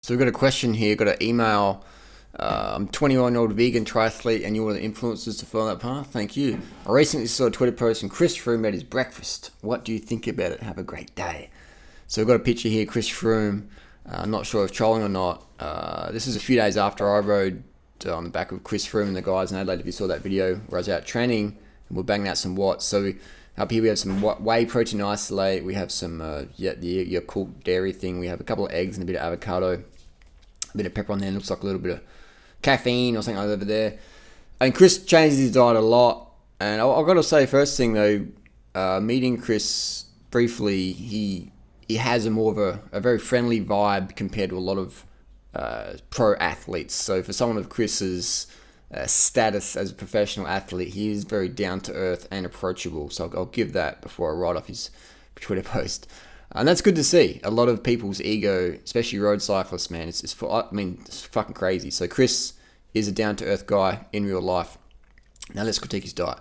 So we've got a question here, got an email. I'm 21-year-old vegan triathlete and you're one of the influencers to follow that path. Thank you. I recently saw a Twitter post from Chris Froome about his breakfast. What do you think about it? Have a great day. So we've got a picture here, Chris Froome. I'm not sure if trolling or not. This is a few days after I rode on the back of Chris Froome and the guys in Adelaide. If you saw that video where I was out training and we're banging out some watts. So up here we have some whey protein isolate. We have some your cooked dairy thing. We have a couple of eggs and a bit of avocado. A bit of pepper on there. Looks like a little bit of caffeine or something like that over there. And Chris changes his diet a lot. And I've got to say, first thing though, meeting Chris briefly, he has a more of a very friendly vibe compared to a lot of pro athletes. So for someone of Chris's status as a professional athlete, he is very down to earth and approachable. So I'll give that before I write off his Twitter post. And that's good to see. A lot of people's ego, especially road cyclists, man, it's fucking crazy. So Chris is a down-to-earth guy in real life. Now let's critique his diet.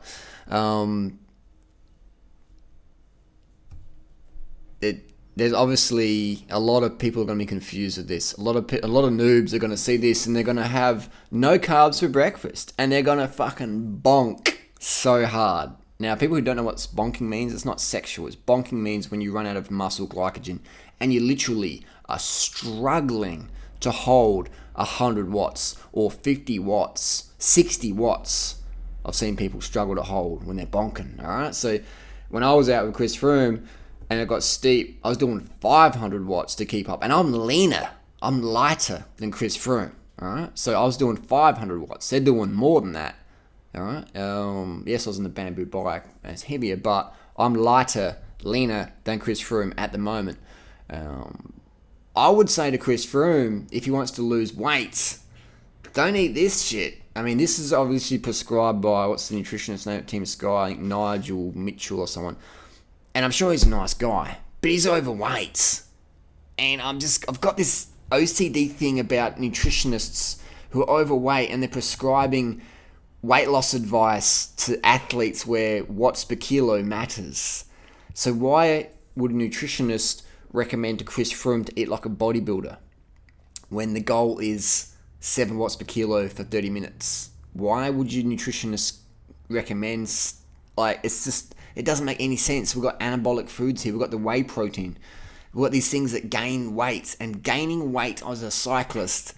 There's obviously a lot of people are going to be confused with this. A lot of noobs are going to see this and they're going to have no carbs for breakfast and they're going to fucking bonk so hard. Now, people who don't know what bonking means, it's not sexual. It's bonking means when you run out of muscle glycogen and you literally are struggling to hold 100 watts or 50 watts, 60 watts. I've seen people struggle to hold when they're bonking, all right? So when I was out with Chris Froome and it got steep, I was doing 500 watts to keep up. And I'm lighter than Chris Froome, all right? So I was doing 500 watts. They're doing more than that. All right. Yes, I was on the bamboo bike and it's heavier, but I'm lighter, leaner than Chris Froome at the moment. I would say to Chris Froome, if he wants to lose weight, don't eat this shit. I mean, this is obviously prescribed by, what's the nutritionist name at Team Sky? I think Nigel Mitchell or someone. And I'm sure he's a nice guy, but he's overweight. And I've got this OCD thing about nutritionists who are overweight and they're prescribing weight loss advice to athletes where watts per kilo matters. So why would a nutritionist recommend to Chris Froome to eat like a bodybuilder when the goal is 7 watts per kilo for 30 minutes? Why would your nutritionist recommend, it doesn't make any sense. We've got anabolic foods here. We've got the whey protein. We've got these things that gain weight, and gaining weight as a cyclist,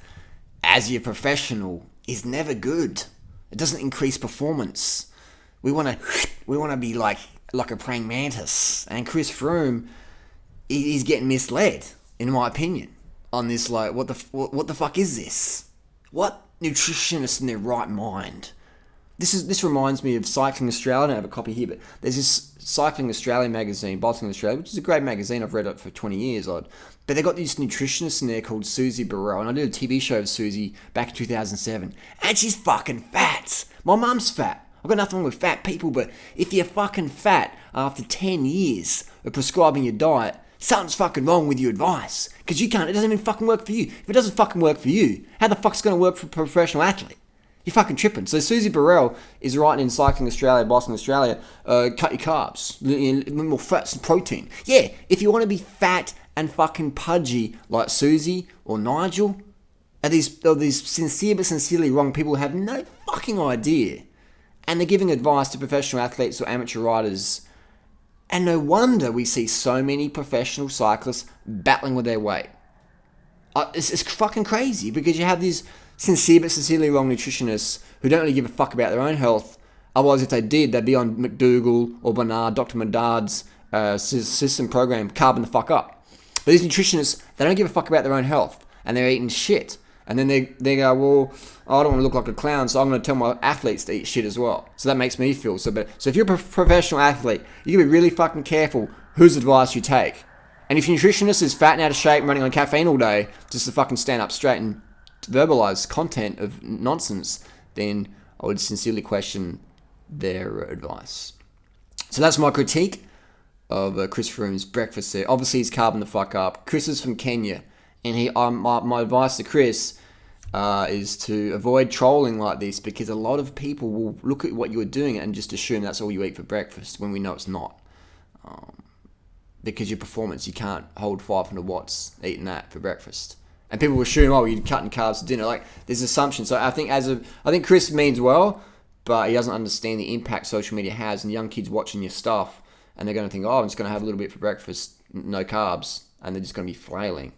as your professional, is never good. It doesn't increase performance. We want to be like a praying mantis. And Chris Froome, he's getting misled, in my opinion, on this. Like, what the fuck is this? What nutritionist in their right mind? This reminds me of Cycling Australia. I don't have a copy here, but there's this Cycling Australia magazine, Bicycling Australia, which is a great magazine. I've read it for 20 years. But they got this nutritionist in there called Susie Burrell, and I did a TV show of Susie back in 2007, and she's fucking fat. My mum's fat. I've got nothing wrong with fat people, but if you're fucking fat after 10 years of prescribing your diet, something's fucking wrong with your advice. Because it doesn't even fucking work for you. If it doesn't fucking work for you, how the fuck's it going to work for a professional athlete? You're fucking tripping. So Susie Burrell is writing in Cycling Australia, Bicycling Australia, cut your carbs, more fats and protein. Yeah, if you want to be fat and fucking pudgy like Susie or Nigel, are these sincere but sincerely wrong people who have no fucking idea. And they're giving advice to professional athletes or amateur riders. And no wonder we see so many professional cyclists battling with their weight. It's fucking crazy because you have these sincere but sincerely wrong nutritionists who don't really give a fuck about their own health. Otherwise, if they did, they'd be on McDougall or Bernard, Dr. Medard's system program, Carb the fuck up. But these nutritionists, they don't give a fuck about their own health and they're eating shit. And then they go, well, I don't want to look like a clown, so I'm going to tell my athletes to eat shit as well. So that makes me feel so bad. So if you're a professional athlete, you got to be really fucking careful whose advice you take. And if your nutritionist is fat and out of shape and running on caffeine all day just to fucking stand up straight and verbalize content of nonsense, then I would sincerely question their advice. So that's my critique of Chris Froome's breakfast there. Obviously, he's carbing the fuck up. Chris is from Kenya, and my advice to Chris is to avoid trolling like this, because a lot of people will look at what you're doing and just assume that's all you eat for breakfast when we know it's not. Because your performance, you can't hold 500 watts eating that for breakfast. And people assume, oh, you're cutting carbs for dinner. Like, there's assumptions. So I think Chris means well, but he doesn't understand the impact social media has, and young kids watching your stuff, and they're going to think, oh, I'm just going to have a little bit for breakfast, no carbs, and they're just going to be flailing.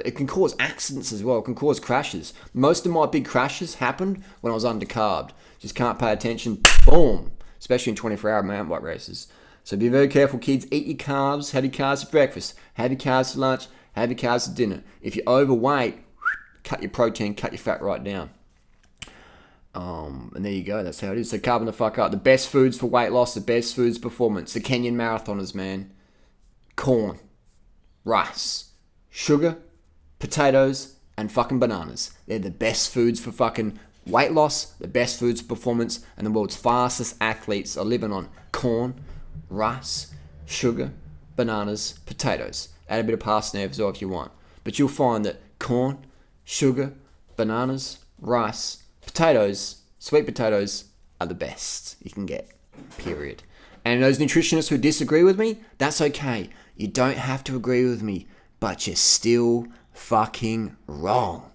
It can cause accidents as well. It can cause crashes. Most of my big crashes happened when I was undercarbed. Just can't pay attention. Boom. Especially in 24-hour mountain bike races. So be very careful, kids. Eat your carbs. Have your carbs for breakfast. Have your carbs for lunch. Have your carbs for dinner. If you're overweight, cut your protein, cut your fat right down. And there you go. That's how it is. So carbon the fuck up. The best foods for weight loss. The best foods for performance. The Kenyan marathoners, man. Corn. Rice. Sugar. Potatoes. And fucking bananas. They're the best foods for fucking weight loss. The best foods for performance. And the world's fastest athletes are living on corn, rice, sugar, bananas, potatoes. Add a bit of parsnip as well if you want. But you'll find that corn, sugar, bananas, rice, potatoes, sweet potatoes are the best you can get, period. And those nutritionists who disagree with me, that's okay. You don't have to agree with me, but you're still fucking wrong.